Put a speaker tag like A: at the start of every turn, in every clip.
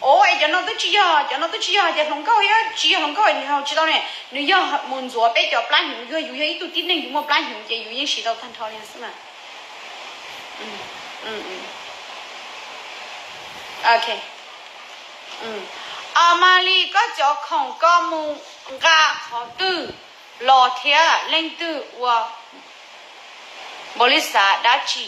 A: ôi cho nó tới chia thì không có ya chia không có thì không chỉ đâu này nếu giờ muốn做别叫 plan 用个有些一度点能用么 plan 用就有些洗到看讨厌是吗OK mà li có cho không có mu gà họ tư lò thia lên tư vàบริษัทดัชชี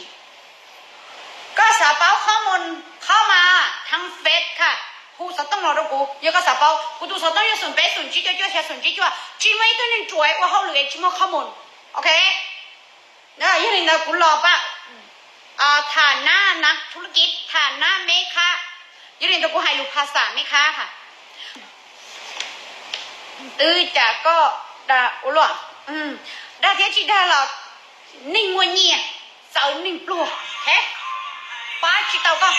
A: ก็สาเปาข้อมูลเข้ามาทางเฟซค่ะกูสต้องรอดูกูยังก็สาเปากูดูสต้องยังส่วนเฟซส่วนจีจะเสียส่วนจีว่าจีไม่ต้องนึงจ่วยว่าเขาเหลือจีมั่วข้อมูลโอเคนะยังไงนะกูรอปะฐานะนักธุรกิจฐานะเมค้ายังไงนะกูให้รู้ภาษาเมค้าค่ะจากก็ด่าอุลวด่าเทียจีด่าเรานิ่งวันนี้เสานิ่งปลัวเฮ้ป้าจีเตาก็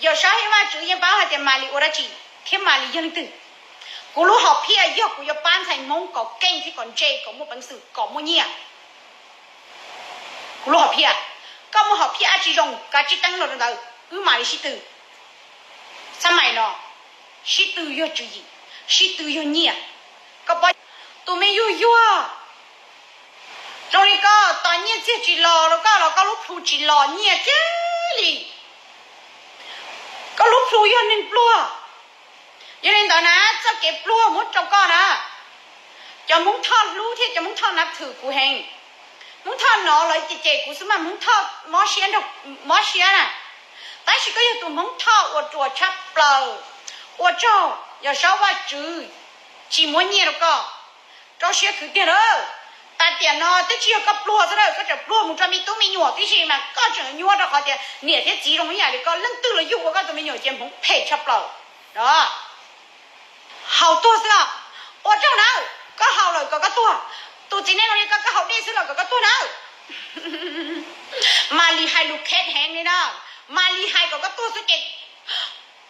A: อย่าใช้ว่าจื้อยังป้าให้แต่มาลีโอราจีแค่มาลียังตื่นกูรู้หอบพี่ยกกูยกป้านใส่มงก่อเก่งที่ก่อนเจก่อมุบังสือก่อมุเนี่ยกูรู้หอบพี่ก็มุหอบพี่อาจีรงกาจีตั้งเราเรามาลีชิตื่นสมัยเนาะชิตื่นยอจื้อชิตื่นยอเนี่ยก็ป้าตัวไม่ยุ่ยtrong này có tao nhớ chết chỉ lò rồi có lúc phụ chỉ lò nhẹ chứ đi có lúc phụ cho nên plua cho nên tao ná cho cái plua muốn trong con à cho muốn thon lú thế cho muốn thon nạp thử của hành muốn thon nó lại chị của số mà muốn thon mó xén được mó xén à tại chỉ có yêu tụi muốn thon ở chùa chắp lờ ở cho giờ sáu ba chữ chỉ muốn nhẹ được co cho xén cứ tiền đâuแต่เดี๋ยวน้อที่เชื่อกับปลัวซะเลยก็จะปลัวมึงจะมีตู้มีหนวดที่ใช่ไหมก็จะหนวดแล้วเขาจะเนี่ยที่จีรงอย่างนี้ก็เรื่องตื้อเลยยุ่งก็ตัวมีหนวดเจียมผมเพจชับเราเนาะเห่าตัวซะโอ้เจ้าเนาะก็เห่าเลยก็ตัวจีเนี่ยเราเนี่ยก็เห่าได้ซะเลยก็ตัวเนาะมาลีไฮลูกแคทแฮงนี่นะมาลีไฮก็ตัวสุดเก่ง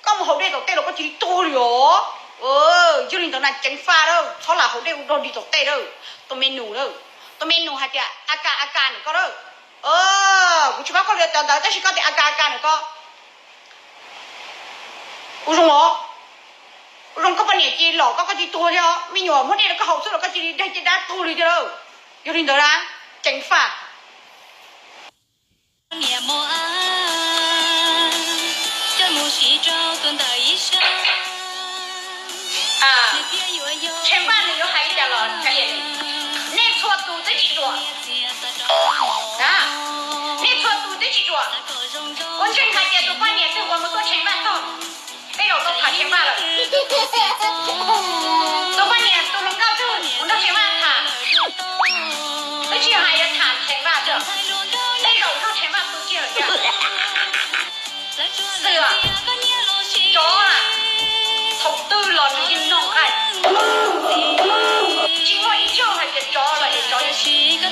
A: ก็มาเห่าได้ตัวเต้เราก็จีตัวเลยยูรินตอนนั้นจังฟ้าแล้วเขาหล่าเขาได้โดนดีตัวเต้เลยตัวเมนูเลยตัวเมนูฮะเจ้าอาการก็เลยกูชิบะก็เลยตอนแต่ชิคก็แต่อาการก็อุรงก็ปนเนี่ยจีหลอกก็จีตัวเดียวไม่หย่อเมื่อเนี่ยก็เขาสุดแล้วก็จีได้จะได้ตัวเลยเด้อยูรินตอนนั้นจังฟ้า全班的有还一点了，可以。你错肚子记住，你错肚子记住。我劝他姐都半年对我们说1000万到，没有都爬1000万了。都半年都能告诉我到1000万他，而且还要谈1000万的，没有到1000万都借了呀。是啊，走啊，头都了你就弄开。经过一叫还得找了，也找也去，那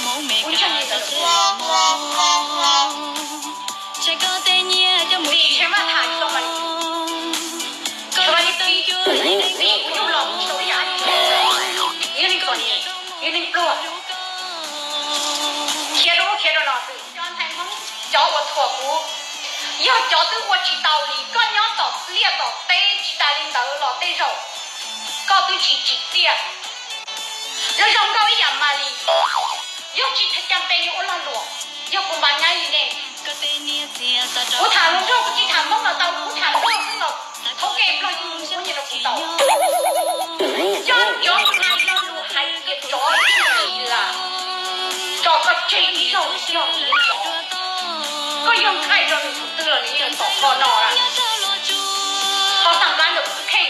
A: 么，我讲你的，你1000万他知道吗？说你对，你不用老手压你，你那个你那个，贴着老师，刚才梦叫我托付。要叫到我知道里，个人到列到对，知道领导老对手，搞对起几点，要让高一样嘛哩，要去他讲对你我那罗，要不把伢一呢，我谈了之后去谈梦了，到我谈了之后，头给不了我你都不到，要那路还也找你了，找个真手要你找。ก็ยังใครเราดูเตือนนี่ยังสองคนนอนอ่ะเขาสั่งการเดี๋ยวเข่ง